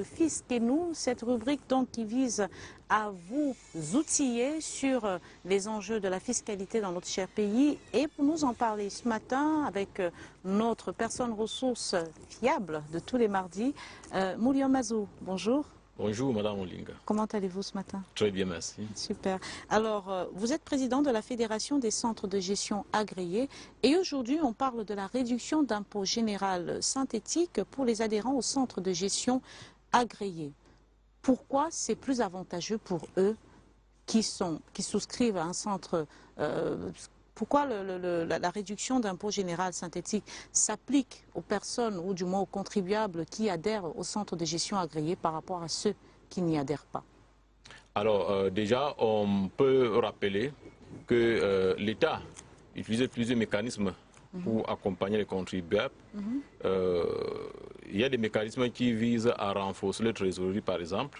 le fisc et nous, cette rubrique donc qui vise à vous outiller sur les enjeux de la fiscalité dans notre cher pays. Et pour nous en parler ce matin avec notre personne ressource fiable de tous les mardis, Moulian Mazou, bonjour. Bonjour Madame Olinga. Comment allez-vous ce matin? Très bien, merci. Super. Alors, vous êtes président de la Fédération des centres de gestion agréés et aujourd'hui on parle de la réduction d'impôt général synthétique pour les adhérents aux centres de gestion agréés. Pourquoi c'est plus avantageux pour eux qui souscrivent à un centre pourquoi la réduction d'impôt général synthétique s'applique aux personnes ou du moins aux contribuables qui adhèrent au centre de gestion agréé par rapport à ceux qui n'y adhèrent pas? Alors déjà, on peut rappeler que l'État utilisait plusieurs mécanismes pour accompagner les contribuables. Il y a des mécanismes qui visent à renforcer le trésorerie, par exemple,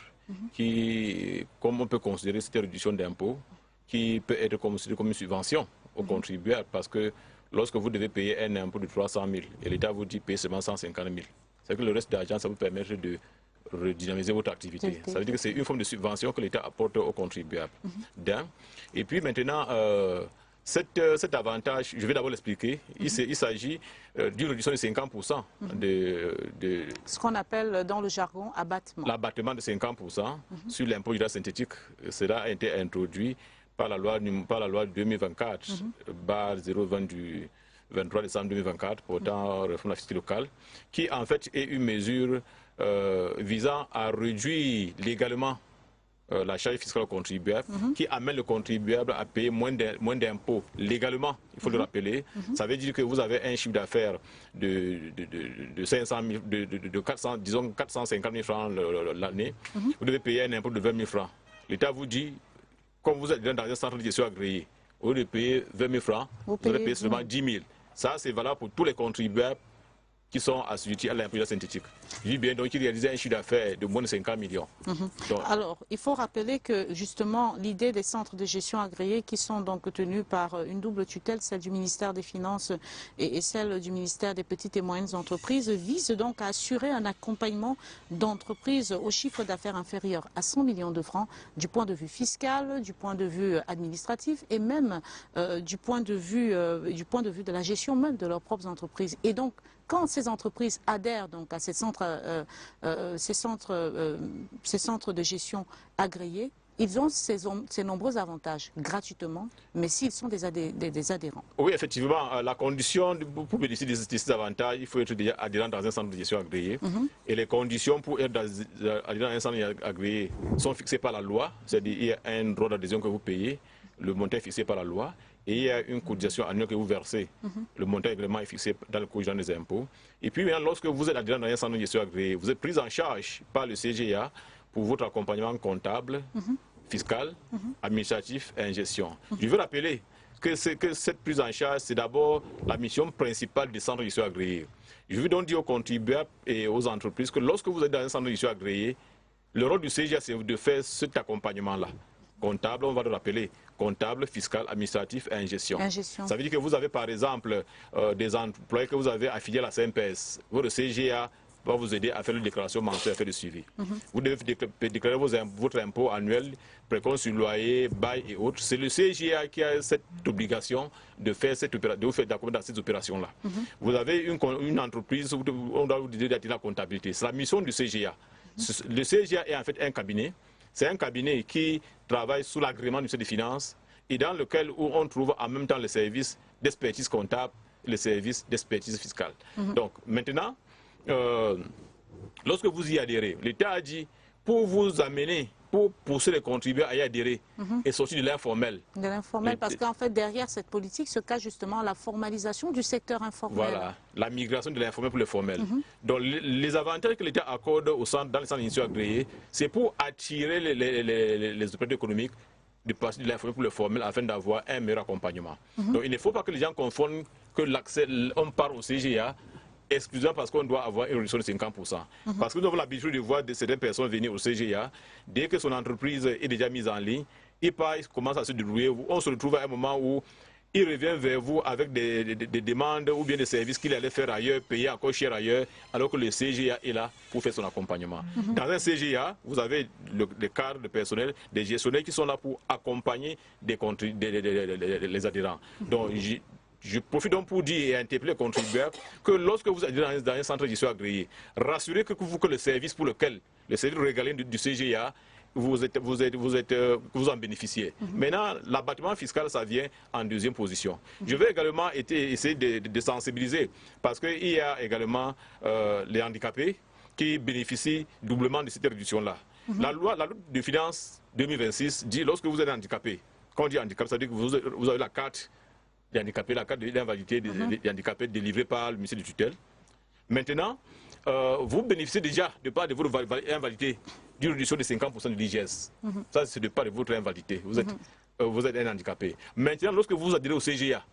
qui, comme on peut considérer cette réduction d'impôt, qui peut être considérée comme une subvention aux contribuables, parce que lorsque vous devez payer un impôt de 300 000 et l'État vous dit payer seulement 150 000, c'est que le reste d'argent, ça vous permettre de redynamiser votre activité. Ça veut dire que c'est une forme de subvention que l'État apporte aux contribuables. Et puis maintenant, cet avantage, je vais d'abord l'expliquer, il s'agit d'une réduction de 50% de ce qu'on appelle dans le jargon abattement. L'abattement de 50% sur l'impôt général synthétique. Cela a été introduit par la loi 2024, barre 020 du 23 décembre 2024, portant réforme de la fiscalité locale, qui en fait est une mesure visant à réduire légalement la charge fiscale au contribuable, qui amène le contribuable à payer moins d'impôts légalement, il faut le rappeler. Ça veut dire que vous avez un chiffre d'affaires de 500 000, de 400, disons 450 000 francs l'année, vous devez payer un impôt de 20 000 francs. L'État vous dit, comme vous êtes dans un centre de gestion agréé, au lieu de payer 20 000 francs, vous allez payer seulement 10 000. Ça, c'est valable pour tous les contribuables qui sont assujettis à l'impôt synthétique. Je dis bien, donc, qui réalisent un chiffre d'affaires de moins de 50 millions. Donc, alors, il faut rappeler que, justement, l'idée des centres de gestion agréés qui sont donc tenus par une double tutelle, celle du ministère des Finances et celle du ministère des Petites et Moyennes Entreprises, vise donc à assurer un accompagnement d'entreprises au chiffre d'affaires inférieur à 100 millions de francs, du point de vue fiscal, du point de vue administratif et même du point de vue de la gestion même de leurs propres entreprises. Et donc, quand ces entreprises adhèrent donc à ces centres de gestion agréés, ils ont ces nombreux avantages gratuitement, mais s'ils sont des adhérents. Oui, effectivement, la condition pour bénéficier de ces avantages, il faut être déjà adhérent dans un centre de gestion agréé. Et les conditions pour être adhérent dans un centre agréé sont fixées par la loi, c'est-à-dire il y a un droit d'adhésion que vous payez, le montant est fixé par la loi, et il y a une cotisation annuelle que vous versez. Le montant également est fixé dans le code général des impôts. Et puis maintenant, lorsque vous êtes adhérent dans un centre de gestion agréé, vous êtes pris en charge par le CGA pour votre accompagnement comptable, fiscal, administratif et en gestion. Je veux rappeler que cette prise en charge, c'est d'abord la mission principale des centres de gestion agréés. Je veux donc dire aux contribuables et aux entreprises que lorsque vous êtes dans un centre de gestion agréé, le rôle du CGA, c'est de faire cet accompagnement-là. Comptable, on va le rappeler, comptable, fiscal, administratif et en gestion. Ça veut dire que vous avez par exemple des employés que vous avez affiliés à la CNPS. Votre CGA va vous aider à faire une déclaration mensuelle, à faire le suivi. Vous devez déclarer votre impôt annuel, précompte sur loyer, bail et autres. C'est le CGA qui a cette obligation de faire vous faire d'accompagner dans ces opérations-là. Vous avez une entreprise, on doit vous dire d'attirer la comptabilité. C'est la mission du CGA. Le CGA est en fait un cabinet. C'est un cabinet qui travaille sous l'agrément du ministère des Finances et dans lequel on trouve en même temps les services d'expertise comptable et les services d'expertise fiscale. Donc maintenant, lorsque vous y adhérez, l'État a dit pour vous amener, pour pousser les contribuables à y adhérer et sortir de l'informel. De l'informel, parce qu'en fait, derrière cette politique se cache justement la formalisation du secteur informel. Voilà, la migration de l'informel pour le formel. Donc, les avantages que l'État accorde dans les centres d'initiation agréés, c'est pour attirer les opérateurs économiques de passer de l'informel pour le formel afin d'avoir un meilleur accompagnement. Donc, il ne faut pas que les gens confondent que l'accès, on part au CGA, exclusivement parce qu'on doit avoir une réduction de 50%. Parce que nous avons l'habitude de voir certaines personnes venir au CGA, dès que son entreprise est déjà mise en ligne, il commence à se débrouiller. On se retrouve à un moment où il revient vers vous avec des demandes ou bien des services qu'il allait faire ailleurs, payer encore cher ailleurs, alors que le CGA est là pour faire son accompagnement. Dans un CGA, vous avez des cadres de personnel, des gestionnaires qui sont là pour accompagner les adhérents. Donc, je profite donc pour dire et interpeller les contribuables que lorsque vous êtes dans un centre de gestion agréé, rassurez que le service pour lequel, le service régalien du CGA, vous en bénéficiez. Maintenant, l'abattement fiscal, ça vient en deuxième position. Je vais également essayer de sensibiliser parce qu'il y a également les handicapés qui bénéficient doublement de cette réduction-là. La loi de finances 2026 dit lorsque vous êtes handicapé, quand on dit handicapé, ça veut dire que vous avez la carte d'handicapé, la carte d'invalidité des handicapés délivrée par le ministère de tutelle. Maintenant, vous bénéficiez déjà de part de votre invalidité d'une réduction de 50% de l'IGS. Ça, c'est de part de votre invalidité. Vous êtes un handicapé. Maintenant, lorsque vous adhérez au CGA,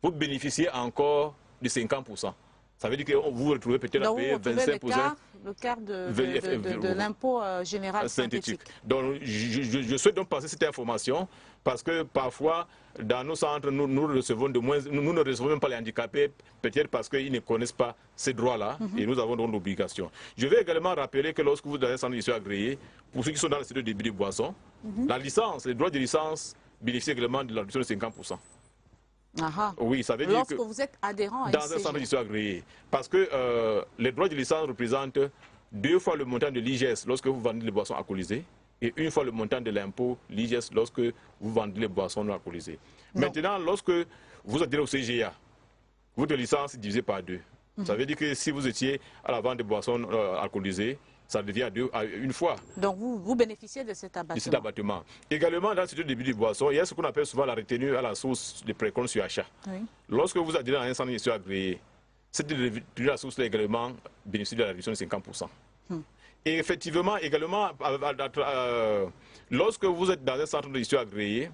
vous bénéficiez encore de 50%. Ça veut dire que vous vous retrouvez peut-être à payer 25%. Le quart de l'impôt général synthétique. Donc, je souhaite donc passer cette information parce que parfois, dans nos centres, nous ne recevons même pas les handicapés, peut-être parce qu'ils ne connaissent pas ces droits-là et nous avons donc l'obligation. Je vais également rappeler que lorsque vous êtes dans un centre de gestion agréé, pour ceux qui sont dans le secteur des débits de boissons, la licence, les droits de licence bénéficient également de la réduction de 50%. Oui, ça veut dire lorsque vous êtes adhérent à dans un centre de gestion agréé. Parce que les droits de licence représentent 2 fois le montant de l'IGS lorsque vous vendez les boissons alcoolisées et 1 fois le montant de l'impôt l'IGS lorsque vous vendez les boissons non alcoolisées. Maintenant, lorsque vous adhérez au CGA, votre licence est divisée par 2. Ça veut dire que si vous étiez à la vente de boissons alcoolisées, ça devient à 1 fois. Donc vous bénéficiez de cet abattement. Également, dans le secteur des débits de boissons, il y a ce qu'on appelle souvent la retenue à la source de précompte sur achat. Lorsque vous adhérez à un centre de gestion agréé, cette retenue à la source également bénéficie de la réduction de 50%. Et effectivement, également, lorsque vous êtes dans un centre de gestion agréé,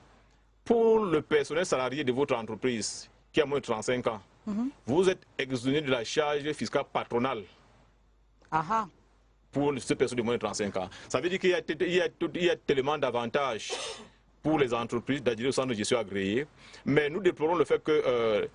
pour le personnel salarié de votre entreprise qui a moins de 35 ans, vous êtes exonéré de la charge fiscale patronale. Pour ces personnes de moins de 35 ans. Ça veut dire qu'il y a tellement d'avantages pour les entreprises d'adhérer au centre de gestion agréé, mais nous déplorons le fait que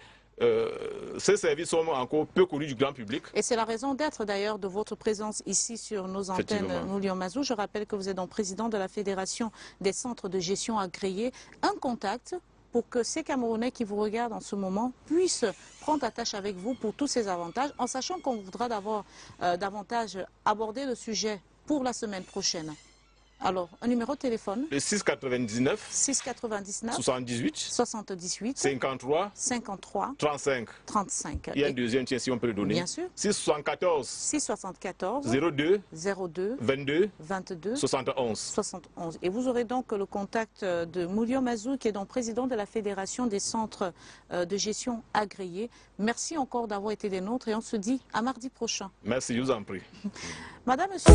ces services sont encore peu connus du grand public. Et c'est la raison d'être d'ailleurs de votre présence ici sur nos antennes Moulio Mazou. Je rappelle que vous êtes donc président de la Fédération des centres de gestion agréés. Un contact pour que ces Camerounais qui vous regardent en ce moment puissent prendre attache avec vous pour tous ces avantages, en sachant qu'on voudra davantage aborder le sujet pour la semaine prochaine. Alors, un numéro de téléphone. Le 699. 699. 78. 78. 53. 53. 35. 35. Il y a un deuxième, tiens, si on peut le donner. Bien sûr. 674. 674. 02. 02. 22. 22. 71. 71. Et vous aurez donc le contact de Moulio Mazou, qui est donc président de la Fédération des centres de gestion agréés. Merci encore d'avoir été des nôtres et on se dit à mardi prochain. Merci, je vous en prie. Madame, monsieur...